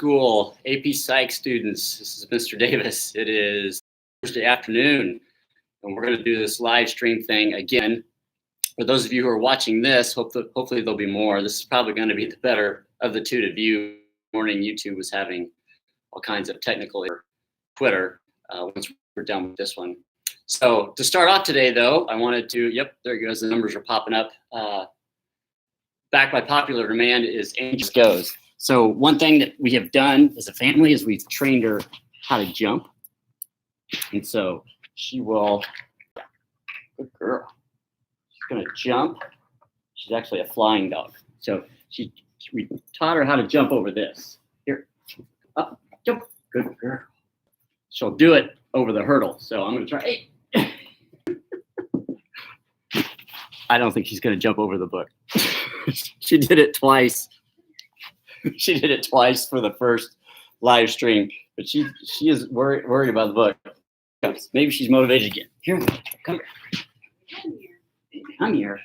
School, AP Psych students. This is Mr. Davis. It is Thursday afternoon, and we're going to do this live stream thing again. For those of you who are watching this, hopefully there'll be more. This is probably going to be the better of the two to view. Morning, YouTube was having all kinds of technical Twitter once we're done with this one. So to start off today, though, I wanted to, yep, there it goes. The numbers are popping up. Back by popular demand is Angel Goes. So one thing that we have done as a family is we've trained her how to jump. And so she will, good girl, she's going to jump. She's actually a flying dog. So we taught her how to jump over this. Here, up, jump, good girl. She'll do it over the hurdle. So I'm going to try, hey. I don't think she's going to jump over the book. She did it twice. She did it twice for the first live stream, but she is worried about the book. Maybe she's motivated again. Here, come here. Come here.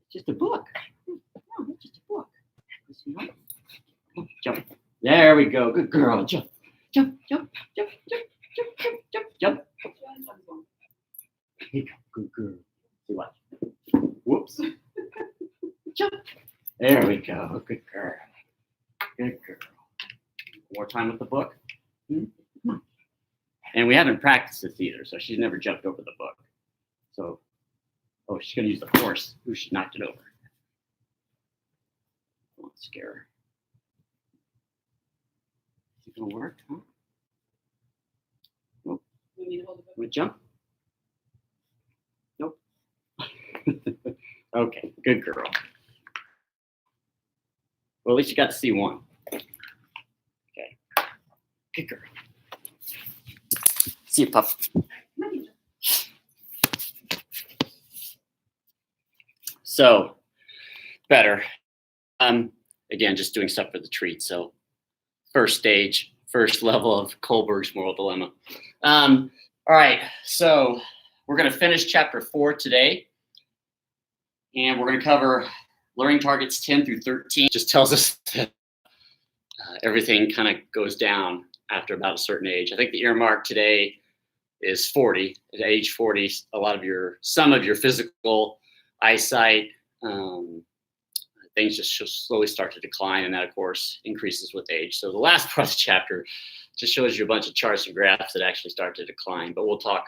It's just a book. No, it's just a book. Jump. There we go. Good girl. Jump. Jump. Jump. Jump. Jump. Jump. Jump. Jump. Jump. Here you go. Good girl. See what? Whoops. Jump. There we go. Good girl. Good girl. More time with the book. Come on. And we haven't practiced this either, so she's never jumped over the book. So, oh, she's going to use the force. Ooh, she knocked it over. Don't scare her. Is it going to work? Huh? Nope. We jump? Nope. Okay, good girl. Well, at least you got to see one. Okay. Good girl. See you, pup. So, better. Again, just doing stuff for the treat. So, first stage, first level of Kohlberg's moral dilemma. All right. So, we're going to finish chapter 4 today. And we're going to cover learning targets 10 through 13. Just tells us that everything kind of goes down after about a certain age. I think the earmark today is 40. At age 40, some of your physical eyesight, things just slowly start to decline, and that, of course, increases with age. So the last part of the chapter just shows you a bunch of charts and graphs that actually start to decline. But we'll talk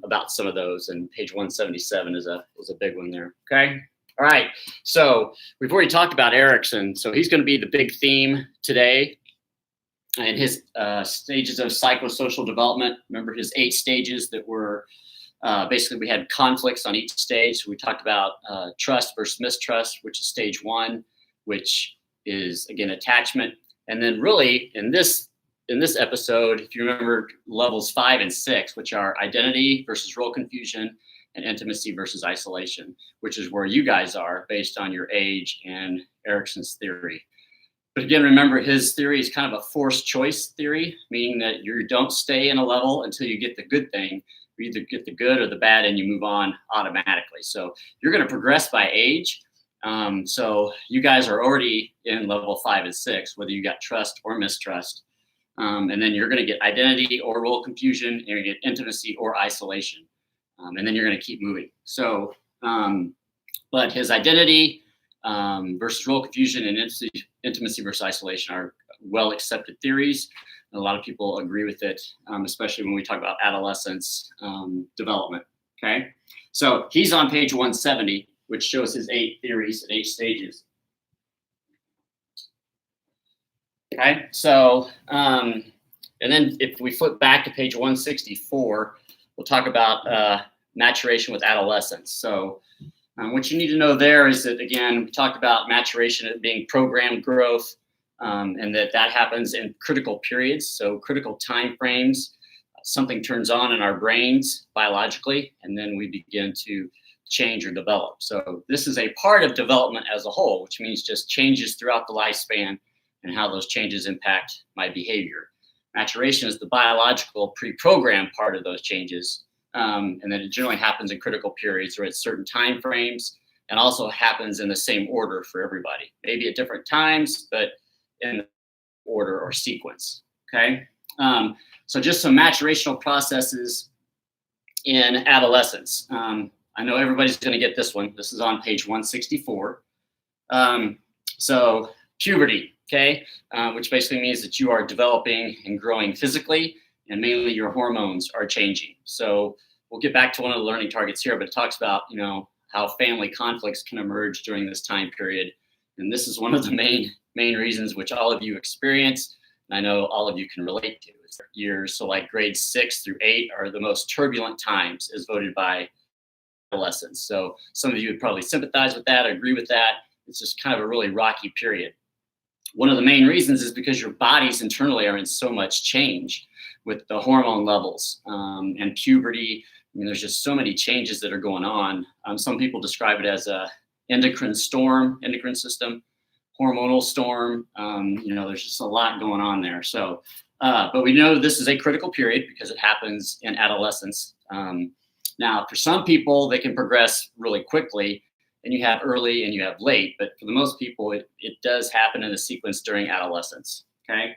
about some of those, and page 177 is a big one there. Okay. All right, so we've already talked about Erikson, so he's going to be the big theme today in his stages of psychosocial development. Remember his 8 stages that were basically we had conflicts on each stage. So we talked about trust versus mistrust, which is stage 1, which is, again, attachment. And then really in this episode, if you remember levels 5 and 6, which are identity versus role confusion, and intimacy versus isolation, which is where you guys are based on your age and Erikson's theory. But again, remember his theory is kind of a forced choice theory, meaning that you don't stay in a level until you get the good thing. You either get the good or the bad and you move on automatically. So you're going to progress by age. So you guys are already in level 5 and 6, whether you got trust or mistrust. And then you're going to get identity or role confusion, and you're going to get intimacy or isolation. And then you're going to keep moving. So, but his identity versus role confusion and intimacy versus isolation are well accepted theories. And a lot of people agree with it, especially when we talk about adolescence development. Okay, so he's on page 170, which shows his 8 theories and 8 stages. Okay, so and then if we flip back to page 164. We'll talk about maturation with adolescents. So what you need to know there is that, again, we talked about maturation being programmed growth, and that happens in critical periods. So critical time frames, something turns on in our brains biologically, and then we begin to change or develop. So this is a part of development as a whole, which means just changes throughout the lifespan and how those changes impact my behavior. Maturation is the biological pre-programmed part of those changes, and then it generally happens in critical periods or at certain time frames, and also happens in the same order for everybody. Maybe at different times, but in the order or sequence, okay? So just some maturational processes in adolescence. I know everybody's going to get this one. This is on page 164. So puberty, okay, which basically means that you are developing and growing physically, and mainly your hormones are changing. So we'll get back to one of the learning targets here, but it talks about, how family conflicts can emerge during this time period. And this is one of the main reasons which all of you experience, and I know all of you can relate to. Is years, so like grades 6 through 8 are the most turbulent times as voted by adolescents. So some of you would probably sympathize with that, agree with that. It's just kind of a really rocky period. One of the main reasons is because your bodies internally are in so much change with the hormone levels and puberty. I mean, there's just so many changes that are going on. Some people describe it as a endocrine system, hormonal storm. There's just a lot going on there. So, but we know this is a critical period because it happens in adolescence. Now, for some people, they can progress really quickly, and you have early and you have late. But for the most people, it does happen in a sequence during adolescence. Okay.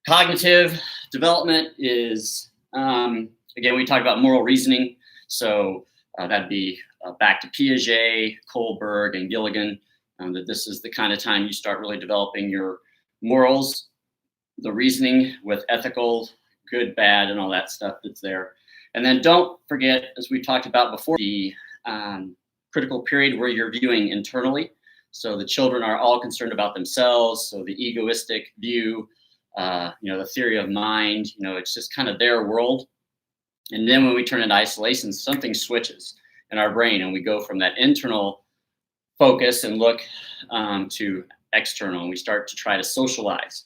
Cognitive development is, again, we talk about moral reasoning. So that'd be back to Piaget, Kohlberg, and Gilligan, that this is the kind of time you start really developing your morals, the reasoning with ethical, good, bad, and all that stuff that's there. And then don't forget, as we talked about before, the critical period where you're viewing internally. So the children are all concerned about themselves. So the egoistic view, the theory of mind, it's just kind of their world. And then when we turn into isolation, something switches in our brain, and we go from that internal focus and look to external, and we start to try to socialize.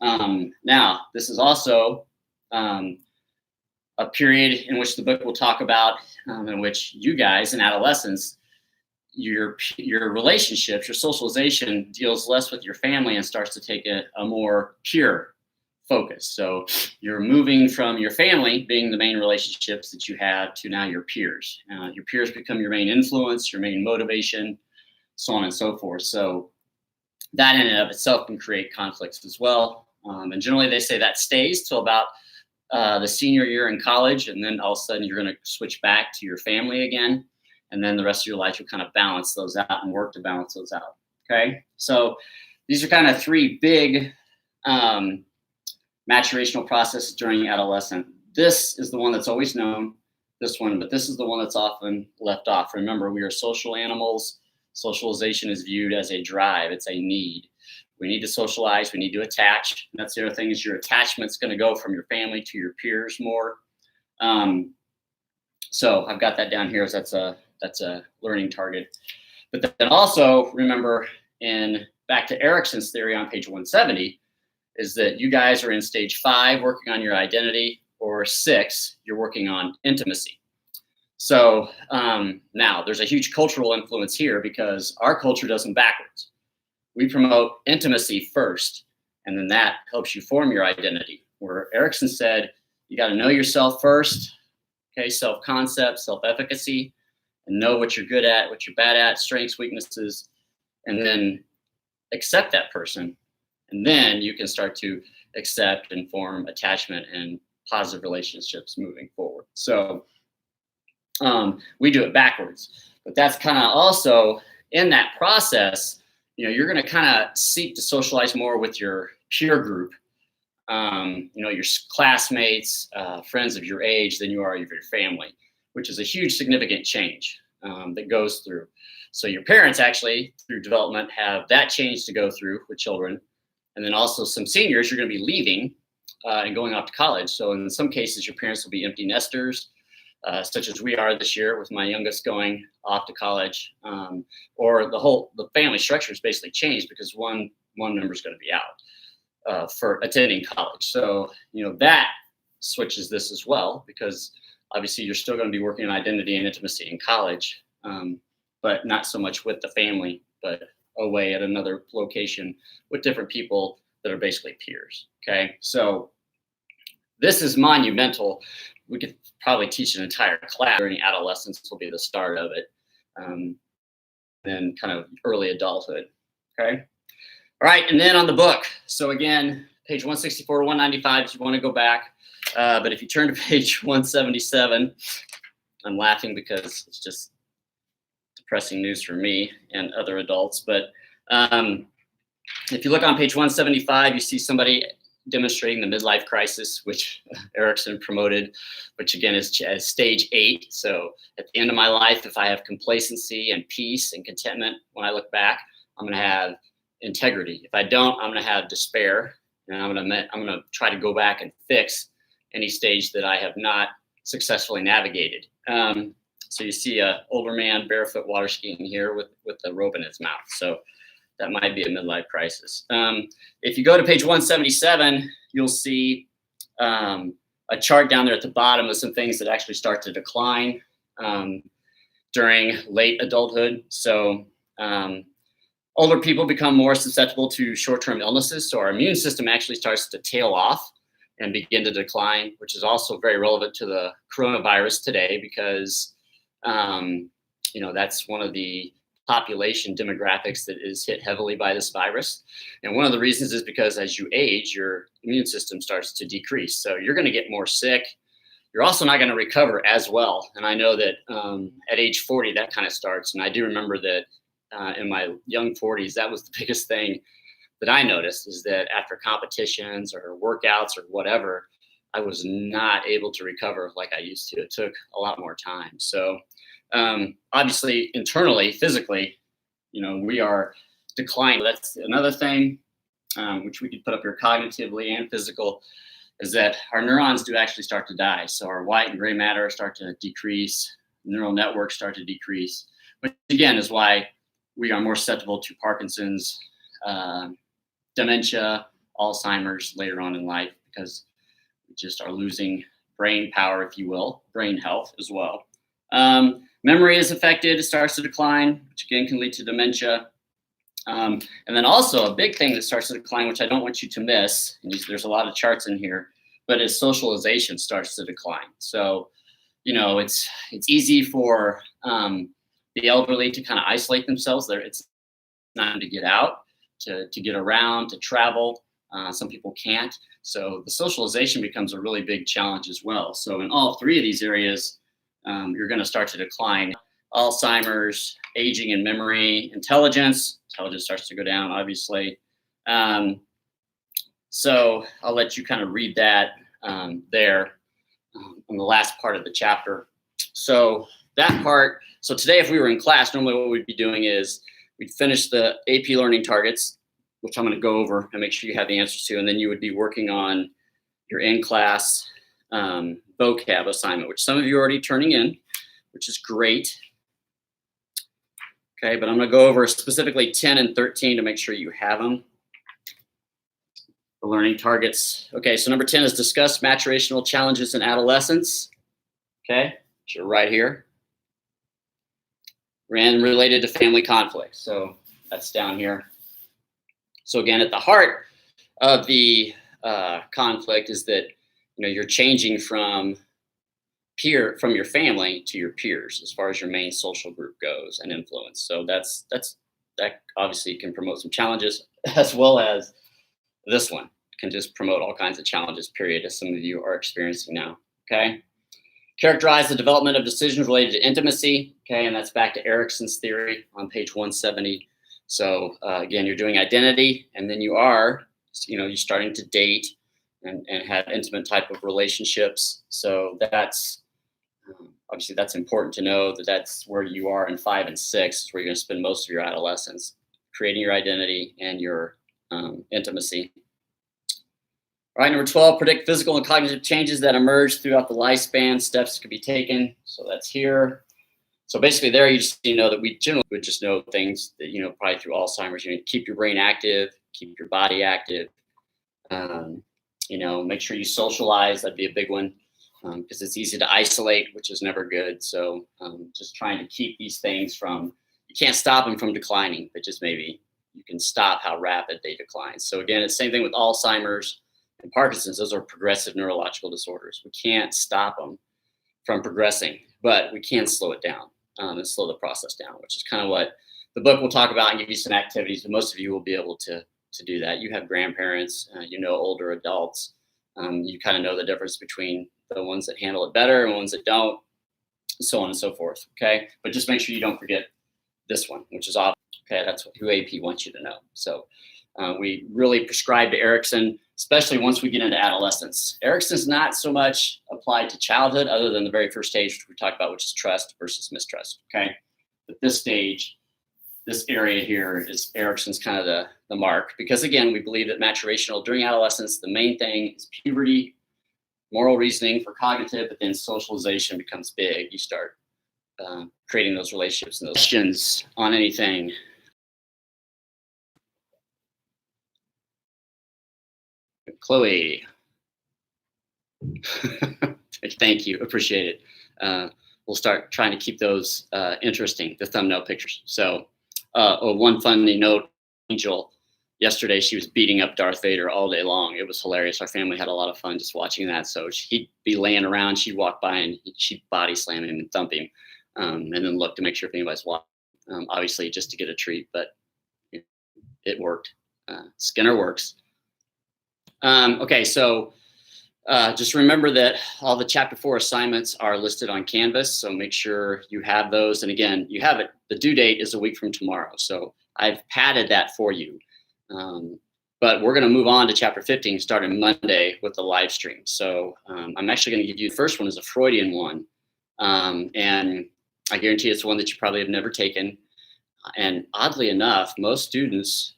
Now, this is also a period in which the book will talk about, in which you guys in adolescence, your relationships, your socialization deals less with your family and starts to take a more pure focus. So you're moving from your family being the main relationships that you have to now your peers. Your peers become your main influence, your main motivation, so on and so forth. So that in and of itself can create conflicts as well. And generally they say that stays till about the senior year in college, and then all of a sudden you're going to switch back to your family again, and then the rest of your life you'll kind of balance those out and work to balance those out. Okay, so these are kind of three big maturational processes during adolescence. This is the one that's always known, but this is the one that's often left off. Remember, we are social animals. Socialization is viewed as a drive. It's a need. We need to socialize. We need to attach. And that's the other thing, is your attachment's going to go from your family to your peers more. So I've got that down here as that's a learning target. But then also remember, back to Erickson's theory on page 170, is that you guys are in stage 5 working on your identity, or 6, you're working on intimacy. So now there's a huge cultural influence here because our culture does them backwards. We promote intimacy first, and then that helps you form your identity. Where Erickson said, you got to know yourself first, okay, self-concept, self-efficacy, and know what you're good at, what you're bad at, strengths, weaknesses, and then accept that person. And then you can start to accept and form attachment and positive relationships moving forward. So we do it backwards, but that's kind of also in that process, you're going to kind of seek to socialize more with your peer group, your classmates, friends of your age than you are of your family, which is a huge significant change that goes through. So your parents actually, through development, have that change to go through with children. And then also some seniors, you're going to be leaving and going off to college. So in some cases, your parents will be empty nesters, such as we are this year with my youngest going off to college, or the family structure is basically changed because one member is going to be out for attending college. So, that switches this as well, because obviously you're still going to be working on identity and intimacy in college, but not so much with the family, but away at another location with different people that are basically peers. Okay, so this is monumental. We could probably teach an entire class during adolescence. Will be the start of it, then kind of early adulthood. Okay, all right, and then on the book. So again, page 164 to 195 if you want to go back. But if you turn to page 177, I'm laughing because it's just depressing news for me and other adults. But if you look on page 175, you see somebody demonstrating the midlife crisis, which Erickson promoted, which again is stage 8. So at the end of my life, if I have complacency and peace and contentment, when I look back, I'm going to have integrity. If I don't, I'm going to have despair, and I'm going to try to go back and fix any stage that I have not successfully navigated. So you see an older man barefoot water skiing here with the rope in his mouth. So that might be a midlife crisis. If you go to page 177, you'll see a chart down there at the bottom of some things that actually start to decline during late adulthood. So older people become more susceptible to short-term illnesses. So our immune system actually starts to tail off and begin to decline, which is also very relevant to the coronavirus today because, that's one of the population demographics that is hit heavily by this virus. And one of the reasons is because as you age, your immune system starts to decrease. So you're going to get more sick. You're also not going to recover as well. And I know that at age 40, that kind of starts. And I do remember that in my young 40s, that was the biggest thing that I noticed is that after competitions or workouts or whatever, I was not able to recover like I used to. It took a lot more time. So obviously, internally, physically, we are declining. That's another thing, which we could put up here cognitively and physical, is that our neurons do actually start to die. So our white and gray matter start to decrease, neural networks start to decrease, which again is why we are more susceptible to Parkinson's, dementia, Alzheimer's later on in life, because we just are losing brain power, if you will, brain health as well. Memory is affected, it starts to decline, which again can lead to dementia. And then also a big thing that starts to decline, which I don't want you to miss, and there's a lot of charts in here, but is socialization starts to decline. So, it's easy for the elderly to kind of isolate themselves. It's time to get out, to get around, to travel. Some people can't. So the socialization becomes a really big challenge as well. So in all 3 of these areas, you're going to start to decline. Alzheimer's, aging and memory, intelligence starts to go down, obviously. So I'll let you kind of read that there on the last part of the chapter. So that part, so today if we were in class, normally what we'd be doing is we'd finish the AP learning targets, which I'm going to go over and make sure you have the answers to, and then you would be working on your in-class vocab assignment, which some of you are already turning in, which is great. Okay, but I'm going to go over specifically 10 and 13 to make sure you have them. The learning targets. Okay, so number 10 is discuss maturational challenges in adolescence. Okay, so you're right here. And related to family conflict. So that's down here. So again, at the heart of the conflict is that you're changing from your family to your peers as far as your main social group goes and influence. So that obviously can promote some challenges, as well as this one can just promote all kinds of challenges, period, as some of you are experiencing now. Okay. Characterize the development of decisions related to intimacy. Okay, and that's back to Erickson's theory on page 170. So again, you're doing identity, and then you're starting to date and have intimate type of relationships. So that's obviously that's important to know that that's where you are in 5 and 6 is where you're going to spend most of your adolescence, creating your identity and your intimacy. All right, number 12, predict physical and cognitive changes that emerge throughout the lifespan. Steps could be taken. So that's here. So basically there you just know that we generally would just know things that, probably through Alzheimer's, keep your brain active, keep your body active, make sure you socialize. That'd be a big one because it's easy to isolate, which is never good. So just trying to keep these things you can't stop them from declining, but just maybe you can stop how rapid they decline. So again, it's the same thing with Alzheimer's and Parkinson's. Those are progressive neurological disorders. We can't stop them from progressing, but we can slow it down and slow the process down, which is kind of what the book will talk about and give you some activities, but most of you will be able to to do that. You have grandparents, you know, older adults. You kind of know the difference between the ones that handle it better and ones that don't, so on and so forth. Okay, but just make sure you don't forget this one, which is off. Okay, that's who AP wants you to know. So we really prescribe to Erickson, especially once we get into adolescence. Erickson's not so much applied to childhood, other than the very first stage, which we talked about, which is trust versus mistrust. Okay, but this stage, this area here is Erickson's kind of the mark, because again, we believe that maturational during adolescence, the main thing is puberty, moral reasoning for cognitive, but then socialization becomes big. You start creating those relationships and those questions on anything. Chloe. Thank you. Appreciate it. We'll start trying to keep those interesting, the thumbnail pictures. So one funny note, Angel, yesterday she was beating up Darth Vader all day long. It was hilarious. Our family had a lot of fun just watching that. So he'd be laying around, she'd walk by and she'd body slam him and thump him, and then look to make sure if anybody's watching. Obviously just to get a treat, but it worked. Skinner works. Okay, so just remember that all the chapter 4 assignments are listed on Canvas, so make sure you have those. And again, you have it. The due date is a week from tomorrow, so I've padded that for you. But we're going to move on to chapter 15 starting Monday with the live stream. So I'm actually going to give you the first one is a Freudian one, and I guarantee it's one that you probably have never taken. And oddly enough, most students,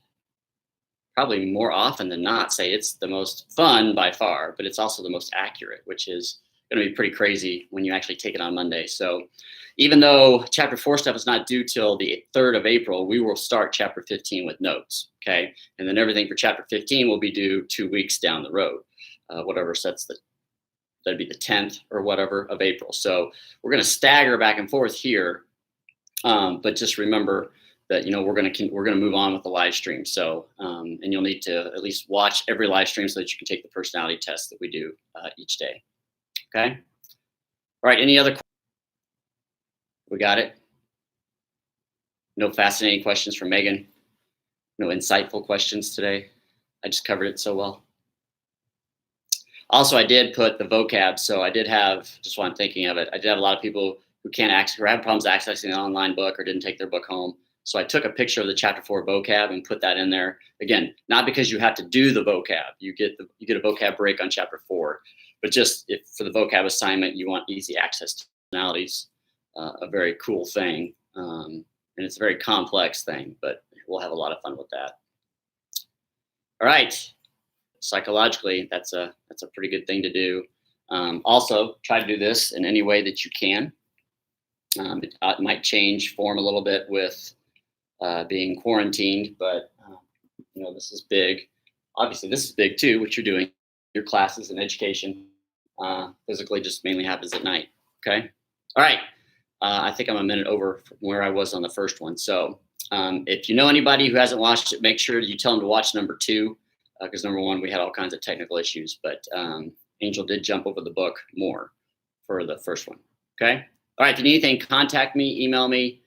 probably more often than not, say it's the most fun by far, but it's also the most accurate, which is going to be pretty crazy when you actually take it on Monday. So even though chapter 4 stuff is not due till the 3rd of April, we will start chapter 15 with notes, okay? And then everything for chapter 15 will be due 2 weeks down the road, whatever sets that'd be the 10th or whatever of April. So we're going to stagger back and forth here, but just remember that, you know, we're going to move on with the live stream. So, and you'll need to at least watch every live stream so that you can take the personality test that we do each day. Okay. All right. Any other questions? We got it. No fascinating questions from Megan. No insightful questions today. I just covered it so well. Also, I did put the vocab. So I did have, just while I'm thinking of it, I did have a lot of people who can't access or have problems accessing the online book or didn't take their book home. So I took a picture of the chapter 4 vocab and put that in there. Again, not because you have to do the vocab. You get a vocab break on chapter 4, but just if for the vocab assignment you want easy access to personalities, a very cool thing, and it's a very complex thing, but we'll have a lot of fun with that. All right, psychologically, that's a pretty good thing to do. Also, try to do this in any way that you can. It might change form a little bit with being quarantined, but you know, this is big. Obviously, this is big too, what you're doing, your classes and education. Physically just mainly happens at night. Okay. All right. I think I'm a minute over from where I was on the first one. So if you know anybody who hasn't watched it, make sure you tell them to watch number 2, because number 1, we had all kinds of technical issues, but Angel did jump over the book more for the first one. Okay. All right. If you need anything, contact me, email me,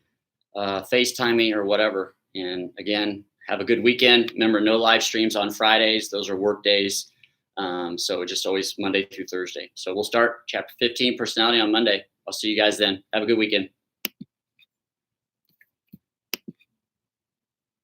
FaceTime me, or whatever. And again, have a good weekend. Remember, no live streams on Fridays. Those are work days. So just always Monday through Thursday. So we'll start chapter 15, personality, on Monday. I'll see you guys then. Have a good weekend.